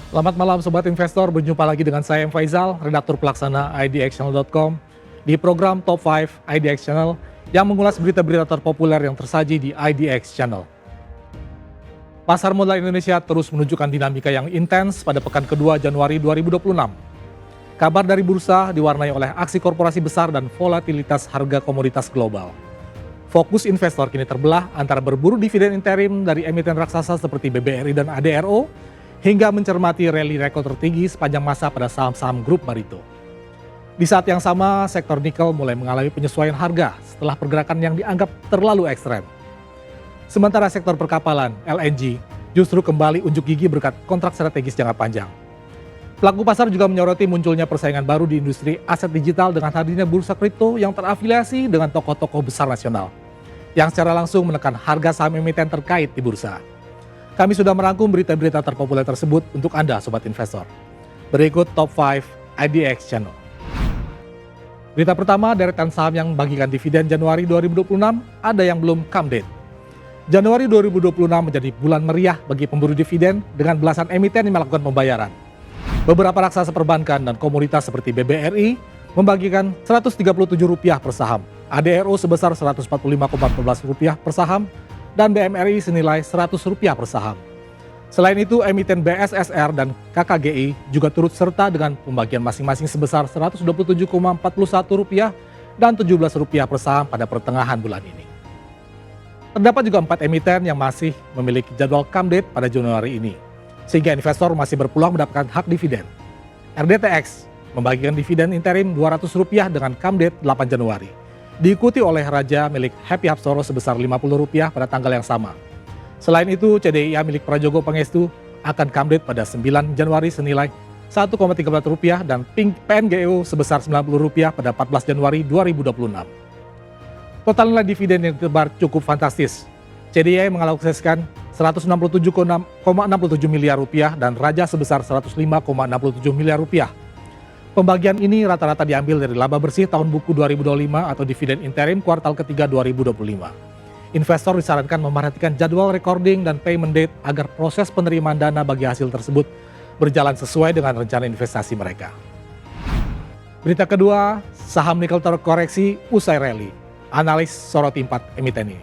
Selamat malam Sobat Investor, berjumpa lagi dengan saya M. Faizal, redaktur pelaksana idxchannel.com di program Top 5 IDX Channel yang mengulas berita-berita terpopuler yang tersaji di IDX Channel. Pasar modal Indonesia terus menunjukkan dinamika yang intens pada pekan kedua Januari 2026. Kabar dari bursa diwarnai oleh aksi korporasi besar dan volatilitas harga komoditas global. Fokus investor kini terbelah antara berburu dividen interim dari emiten raksasa seperti BBRI dan ADRO, hingga mencermati rally rekor tertinggi sepanjang masa pada saham-saham grup Barito. Di saat yang sama, sektor nikel mulai mengalami penyesuaian harga setelah pergerakan yang dianggap terlalu ekstrem. Sementara sektor perkapalan, LNG, justru kembali unjuk gigi berkat kontrak strategis jangka panjang. Pelaku pasar juga menyoroti munculnya persaingan baru di industri aset digital dengan hadirnya bursa kripto yang terafiliasi dengan tokoh-tokoh besar nasional, yang secara langsung menekan harga saham emiten terkait di bursa. Kami sudah merangkum berita-berita terpopuler tersebut untuk Anda, Sobat Investor. Berikut Top 5 IDX Channel. Berita pertama, deretan saham yang membagikan dividen Januari 2026, ada yang belum come date. Januari 2026 menjadi bulan meriah bagi pemburu dividen dengan belasan emiten yang melakukan pembayaran. Beberapa raksasa perbankan dan komoditas seperti BBRI membagikan Rp137 per saham, ADRO sebesar Rp145,14 per saham, dan BMRI senilai Rp100 per saham. Selain itu, emiten BSSR dan KKGI juga turut serta dengan pembagian masing-masing sebesar Rp127,41 dan Rp17 per saham pada pertengahan bulan ini. Terdapat juga 4 emiten yang masih memiliki jadwal come date pada Januari ini, sehingga investor masih berpeluang mendapatkan hak dividen. RDTX membagikan dividen interim Rp200 dengan come date 8 Januari. Diikuti oleh Raja milik Happy Hapsoro sebesar Rp50 pada tanggal yang sama. Selain itu, CDIA milik Prajogo Pangestu akan come date pada 9 Januari senilai Rp1,13 dan PNGO sebesar Rp90 pada 14 Januari 2026. Total nilai dividen yang ditebar cukup fantastis. CDIA mengalokasikan Rp167,67 miliar dan Raja sebesar Rp105,67 miliar. Pembagian ini rata-rata diambil dari laba bersih tahun buku 2025 atau dividen interim kuartal ketiga 2025. Investor disarankan memperhatikan jadwal recording dan payment date agar proses penerimaan dana bagi hasil tersebut berjalan sesuai dengan rencana investasi mereka. Berita kedua, saham nikel terkoreksi usai rally. Analis soroti 4 emiten ini.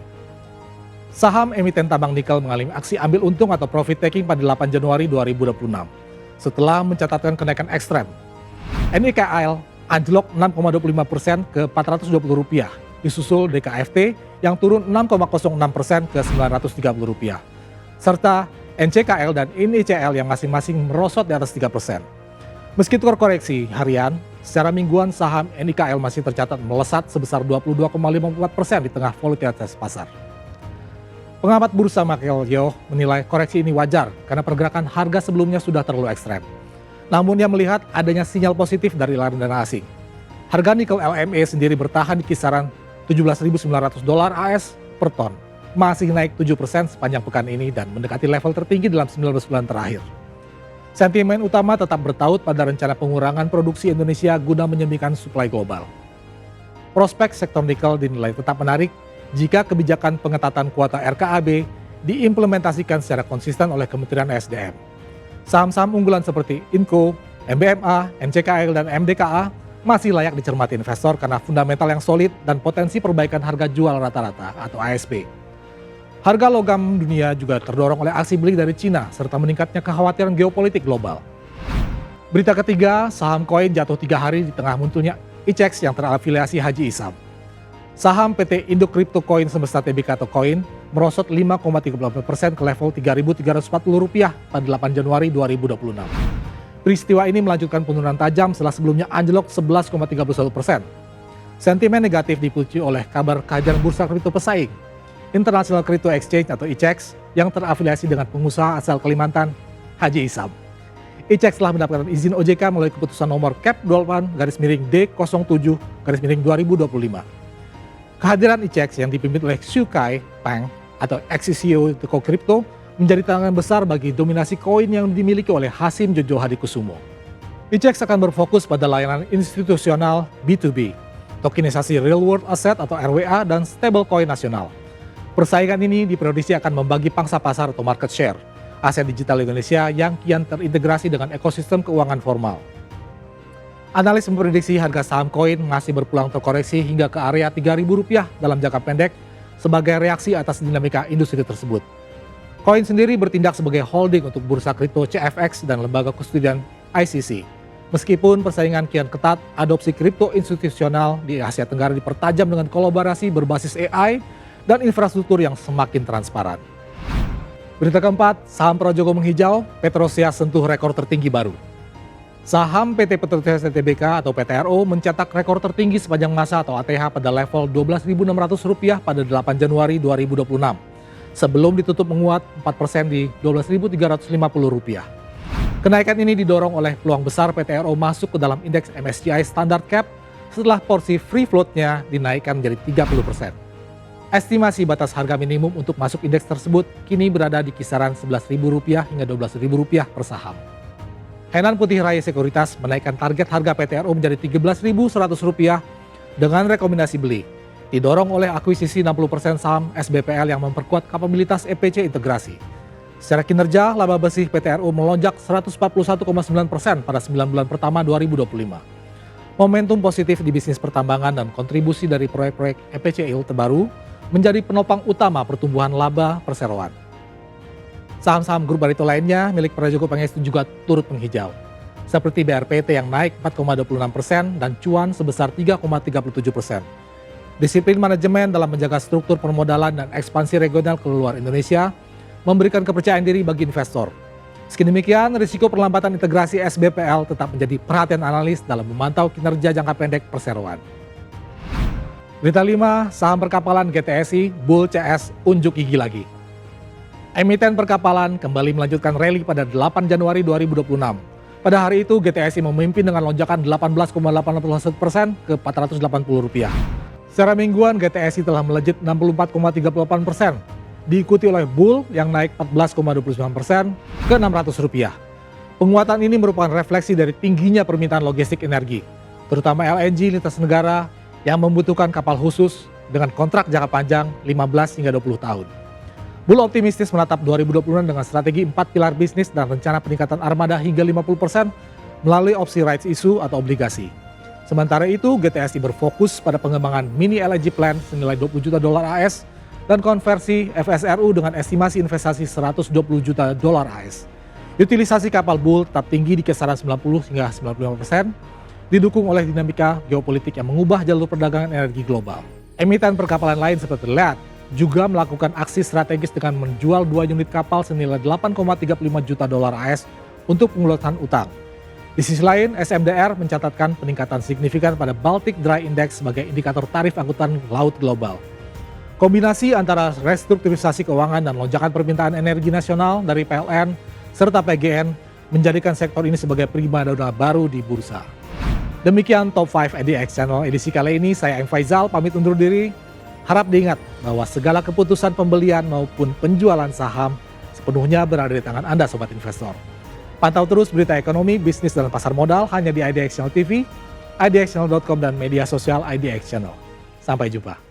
Saham emiten tambang nikel mengalami aksi ambil untung atau profit taking pada 8 Januari 2026 setelah mencatatkan kenaikan ekstrem. NIKL anjlok 6,25% ke Rp420, disusul DKFT yang turun 6,06% ke Rp930, serta NCKL dan NICL yang masing-masing merosot di atas 3%. Meski terkoreksi harian, secara mingguan saham NIKL masih tercatat melesat sebesar 22,54% di tengah volatilitas pasar. Pengamat bursa Michael Yeo menilai koreksi ini wajar karena pergerakan harga sebelumnya sudah terlalu ekstrem. Namun ia melihat adanya sinyal positif dari aliran dana asing. Harga nikel LME sendiri bertahan di kisaran $17.900 AS per ton, masih naik 7% sepanjang pekan ini dan mendekati level tertinggi dalam 19 bulan terakhir. Sentimen utama tetap bertaut pada rencana pengurangan produksi Indonesia guna menyembuhkan suplai global. Prospek sektor nikel dinilai tetap menarik jika kebijakan pengetatan kuota RKAB diimplementasikan secara konsisten oleh Kementerian SDM. Saham-saham unggulan seperti Inco, MBMA, NCKL, dan MDKA masih layak dicermati investor karena fundamental yang solid dan potensi perbaikan harga jual rata-rata atau ASP. Harga logam dunia juga terdorong oleh aksi beli dari Cina serta meningkatnya kekhawatiran geopolitik global. Berita ketiga, saham koin jatuh 3 hari di tengah munculnya ICEX yang terafiliasi Haji Isam. Saham PT Indo Crypto Coin semesta Tbk atau Coin merosot 5,38% ke level Rp3.340 pada 8 Januari 2026. Peristiwa ini melanjutkan penurunan tajam setelah sebelumnya anjlok 11,31%. Sentimen negatif dipicu oleh kabar kehadiran bursa kripto pesaing, International Crypto Exchange atau ICEX yang terafiliasi dengan pengusaha asal Kalimantan, Haji Isam. ICEX telah mendapatkan izin OJK melalui keputusan nomor Cap 28-D07-2025. Kehadiran ICEX yang dipimpin oleh Xu Kai Peng atau ex-CEO Toko Crypto menjadi tantangan besar bagi dominasi koin yang dimiliki oleh Hasim Jojo Hadikusumo. ICEX akan berfokus pada layanan institusional B2B, tokenisasi real world asset atau RWA, dan stablecoin nasional. Persaingan ini diprediksi akan membagi pangsa pasar atau market share, aset digital Indonesia yang kian terintegrasi dengan ekosistem keuangan formal. Analis memprediksi harga saham koin masih berpulang terkoreksi hingga ke area Rp3.000 dalam jangka pendek sebagai reaksi atas dinamika industri tersebut. Koin sendiri bertindak sebagai holding untuk bursa kripto CFX dan lembaga kustodian ICC. Meskipun persaingan kian ketat, adopsi kripto institusional di Asia Tenggara dipertajam dengan kolaborasi berbasis AI dan infrastruktur yang semakin transparan. Berita keempat, saham Projogo menghijau, Petrosia sentuh rekor tertinggi baru. Saham PT Petrosia Tbk atau PTRO mencetak rekor tertinggi sepanjang masa atau ATH pada level Rp12.600 pada 8 Januari 2026, sebelum ditutup menguat 4% di Rp12.350. Kenaikan ini didorong oleh peluang besar PTRO masuk ke dalam indeks MSCI Standard Cap setelah porsi free float-nya dinaikkan menjadi 30%. Estimasi batas harga minimum untuk masuk indeks tersebut kini berada di kisaran Rp11.000 hingga Rp12.000 per saham. Henan Putih Raya Sekuritas menaikkan target harga PTRO menjadi Rp13.100 dengan rekomendasi beli, didorong oleh akuisisi 60% saham SBPL yang memperkuat kapabilitas EPC integrasi. Secara kinerja, laba bersih PTRO melonjak 141,9% pada 9 bulan pertama 2025. Momentum positif di bisnis pertambangan dan kontribusi dari proyek-proyek EPCL terbaru menjadi penopang utama pertumbuhan laba perseroan. Saham-saham grup Barito lainnya milik Prajogo Pangestu juga turut menghijau, seperti BRPT yang naik 4,26% dan cuan sebesar 3,37%. Disiplin manajemen dalam menjaga struktur permodalan dan ekspansi regional ke luar Indonesia memberikan kepercayaan diri bagi investor. Meski demikian, risiko perlambatan integrasi SBPL tetap menjadi perhatian analis dalam memantau kinerja jangka pendek perseroan. Berita 5, saham perkapalan GTSI, Bull CS unjuk gigi lagi. Emiten perkapalan kembali melanjutkan rally pada 8 Januari 2026. Pada hari itu, GTSI memimpin dengan lonjakan 18,81% ke Rp480. Secara mingguan, GTSI telah melejit 64,38%. Diikuti oleh Bull yang naik 14,29% ke Rp600. Penguatan ini merupakan refleksi dari tingginya permintaan logistik energi, terutama LNG lintas negara yang membutuhkan kapal khusus dengan kontrak jangka panjang 15 hingga 20 tahun. Bull optimistis menatap 2026 dengan strategi 4 pilar bisnis dan rencana peningkatan armada hingga 50% melalui opsi rights issue atau obligasi. Sementara itu, GTSI berfokus pada pengembangan mini LNG plant senilai $20 juta AS dan konversi FSRU dengan estimasi investasi $120 juta AS. Utilisasi kapal Bull tetap tinggi di kisaran 90 hingga 95%, didukung oleh dinamika geopolitik yang mengubah jalur perdagangan energi global. Emiten perkapalan lain seperti LEAD juga melakukan aksi strategis dengan menjual 2 unit kapal senilai $8,35 juta AS untuk pengeluaran utang. Di sisi lain, SMDR mencatatkan peningkatan signifikan pada Baltic Dry Index sebagai indikator tarif angkutan laut global. Kombinasi antara restrukturisasi keuangan dan lonjakan permintaan energi nasional dari PLN serta PGN menjadikan sektor ini sebagai primadona baru di bursa. Demikian Top 5 IDX Channel edisi kali ini. Saya M. Faizal pamit undur diri. Harap diingat bahwa segala keputusan pembelian maupun penjualan saham sepenuhnya berada di tangan Anda sobat investor. Pantau terus berita ekonomi, bisnis, dan pasar modal hanya di IDX Channel TV, idxchannel.com, dan media sosial IDX Channel. Sampai jumpa.